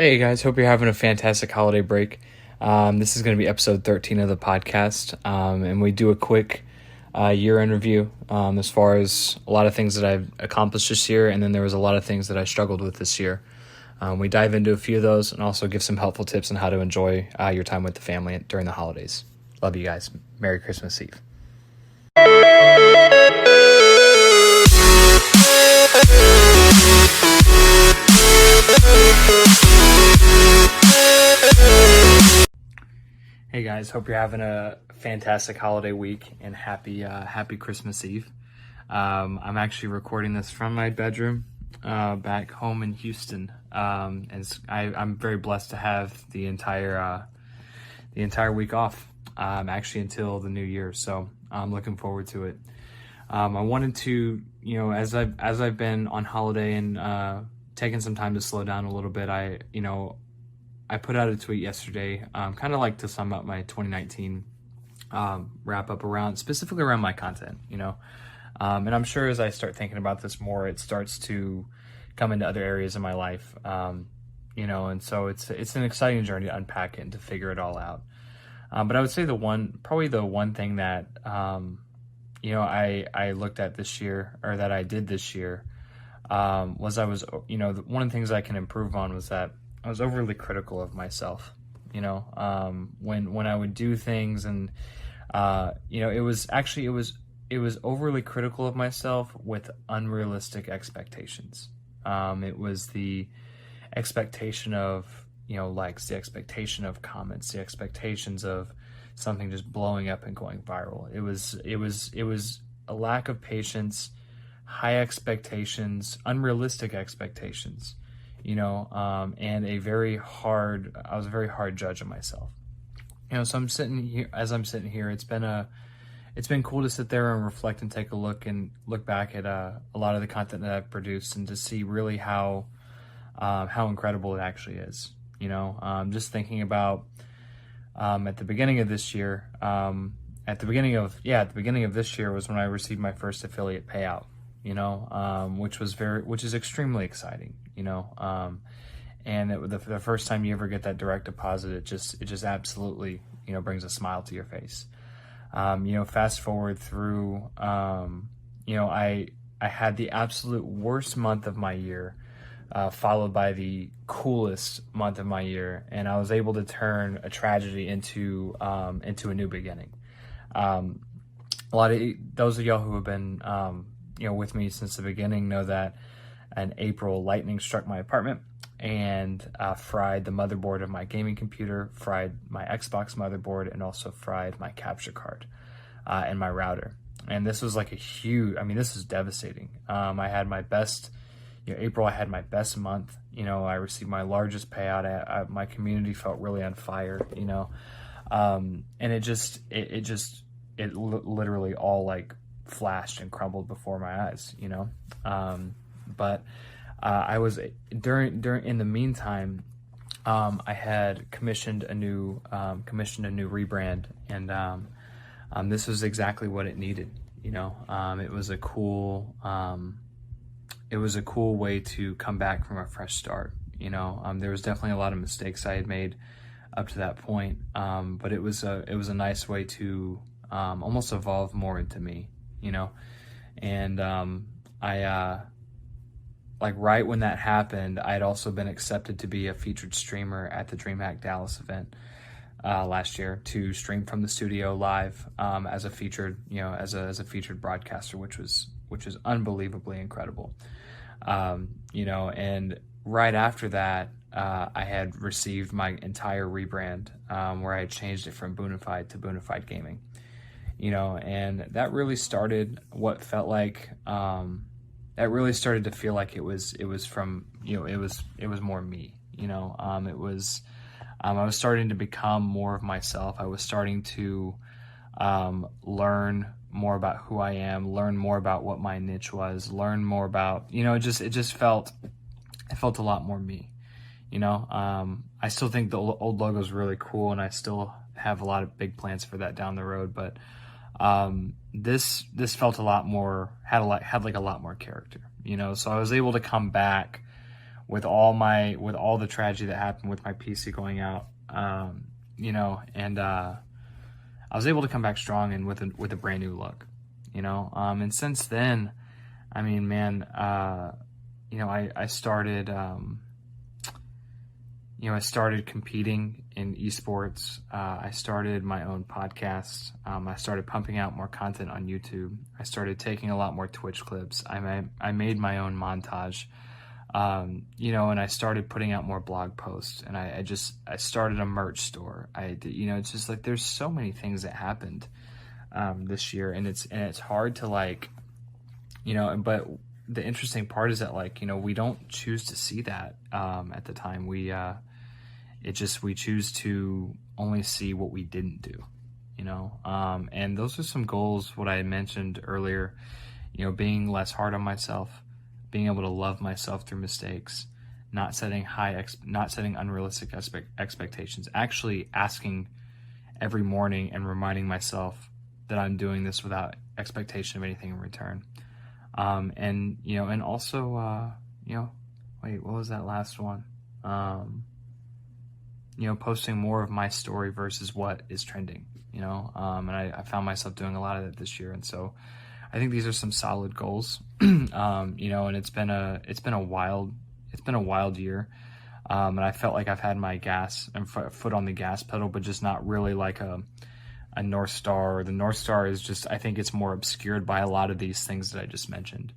Hey guys, hope you're having a fantastic holiday break. This is going to be episode 13 of the podcast, and we do a quick year in review as far as a lot of things that I've accomplished this year, and then there was a lot of things that I struggled with this year. We dive into a few of those and also give some helpful tips on how to enjoy your time with the family during the holidays. Love you guys. Merry Christmas Eve. Hey guys, hope you're having a fantastic holiday week and happy Christmas Eve. I'm actually recording this from my bedroom back home in Houston, and I'm very blessed to have the entire week off, actually until the new year. So I'm looking forward to it. I wanted to, as I've been on holiday and taking some time to slow down a little bit, I put out a tweet yesterday, kind of like to sum up my 2019 wrap up specifically around my content, and I'm sure as I start thinking about this more, it starts to come into other areas of my life, and so it's an exciting journey to unpack it and to figure it all out. But I would say the one thing that, I looked at this year, or that I did this year, was one of the things I can improve on was that I was overly critical of myself, when I would do things, and it was overly critical of myself with unrealistic expectations. It was the expectation of likes, the expectation of comments, the expectations of something just blowing up and going viral. It was a lack of patience, high expectations, unrealistic expectations. And I was a very hard judge of myself. So I'm sitting here, it's been cool to sit there and reflect and take a look back at a lot of the content that I've produced, and to see really how incredible it actually is. Just thinking about at the beginning of this year, at the beginning of this year was when I received my first affiliate payout. Which is extremely exciting, and the first time you ever get that direct deposit, it just absolutely, brings a smile to your face. Fast forward through, I had the absolute worst month of my year, followed by the coolest month of my year, and I was able to turn a tragedy into a new beginning. A lot of those of y'all who have been, with me since the beginning know that in April, lightning struck my apartment and fried the motherboard of my gaming computer, fried my Xbox motherboard, and also fried my capture card and my router. And this was this is devastating. I had my best, April, I had my best month. I received my largest payout. My community felt really on fire, and it literally all flashed and crumbled before my eyes, but I was during in the meantime, I had commissioned a new rebrand, and this was exactly what it needed. It was a cool way to come back from a fresh start. There was definitely a lot of mistakes I had made up to that point, but it was a nice way to almost evolve more into me. And I right when that happened, I had also been accepted to be a featured streamer at the DreamHack Dallas event last year, to stream from the studio live as a featured broadcaster, which was unbelievably incredible. And right after that, I had received my entire rebrand, where I had changed it from Boonafide to Boonafide Gaming. And that really started what felt like, that really started to feel like it was from, it was more me, I was starting to become more of myself. I was starting to, learn more about who I am, learn more about what my niche was, learn more about, it felt a lot more me, I still think the old logo is really cool, and I still have a lot of big plans for that down the road, but this felt a lot more, had a lot more character, so I was able to come back with all the tragedy that happened with my PC going out, and I was able to come back strong and with a brand new look, and since then, I mean, man, I started, I started competing in esports. I started my own podcast. I started pumping out more content on YouTube. I started taking a lot more Twitch clips. I made my own montage, and I started putting out more blog posts, and I started a merch store. It's just like, there's so many things that happened, this year, and it's hard to but the interesting part is that we don't choose to see that, at the time. We choose to only see what we didn't do, and those are some goals, what I had mentioned earlier, being less hard on myself, being able to love myself through mistakes, not setting unrealistic expectations, actually asking every morning and reminding myself that I'm doing this without expectation of anything in return. And also, wait, what was that last one? Posting more of my story versus what is trending, and I found myself doing a lot of that this year. And so I think these are some solid goals, and it's been a wild year. And I felt like I've had my foot on the gas pedal, but just not really like a North Star. The North Star is just, I think it's more obscured by a lot of these things that I just mentioned.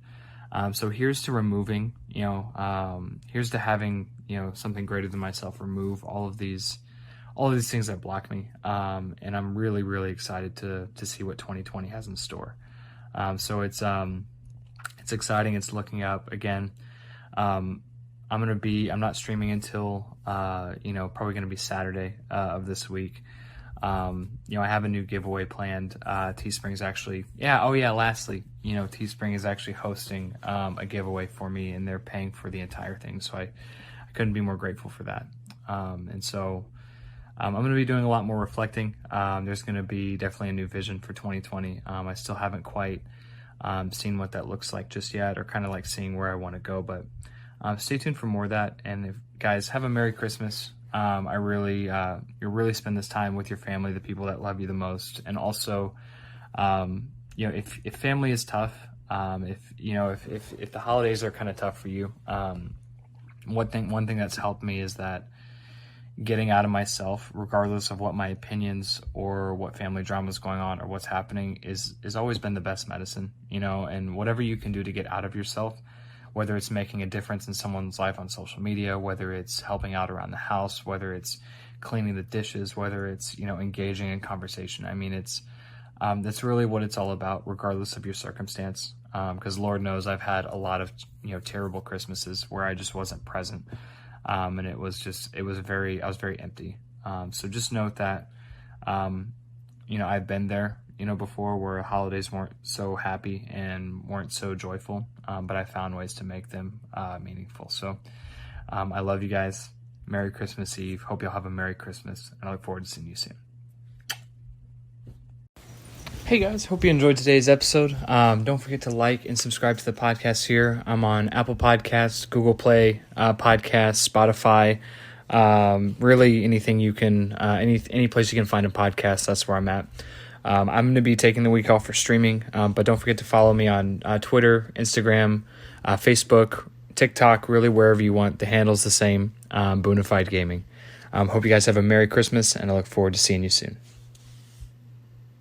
So here's to removing, here's to having, something greater than myself remove all of these things that block me. And I'm really, really excited to see what 2020 has in store. So it's exciting. It's looking up again. I'm not streaming until, probably going to be Saturday, of this week. I have a new giveaway planned. Teespring's actually, lastly, Teespring is actually hosting, a giveaway for me, and they're paying for the entire thing. So I couldn't be more grateful for that. And so, I'm going to be doing a lot more reflecting. There's going to be definitely a new vision for 2020. I still haven't quite, seen what that looks like just yet, or kind of like seeing where I want to go, but, stay tuned for more of that. And if guys, have a Merry Christmas. You really spend this time with your family, the people that love you the most. And also, if family is tough, if the holidays are kind of tough for you, one thing that's helped me is that getting out of myself, regardless of what my opinions or what family drama is going on or what's happening, is always been the best medicine, and whatever you can do to get out of yourself, whether it's making a difference in someone's life on social media, whether it's helping out around the house, whether it's cleaning the dishes, whether it's, engaging in conversation. I mean, that's really what it's all about, regardless of your circumstance. Because Lord knows I've had a lot of, terrible Christmases where I just wasn't present. And I was very empty. So just note that, I've been there, before, where holidays weren't so happy and weren't so joyful, but I found ways to make them meaningful. So I love you guys. Merry Christmas Eve. Hope you'll have a Merry Christmas, and I look forward to seeing you soon. Hey guys, hope you enjoyed today's episode. Don't forget to like and subscribe to the podcast here. I'm on Apple Podcasts, Google Play Podcasts, Spotify, really anything you can, any place you can find a podcast, that's where I'm at. I'm going to be taking the week off for streaming, but don't forget to follow me on Twitter, Instagram, Facebook, TikTok, really wherever you want. The handle's the same, Boonafide Gaming. Hope you guys have a Merry Christmas, and I look forward to seeing you soon.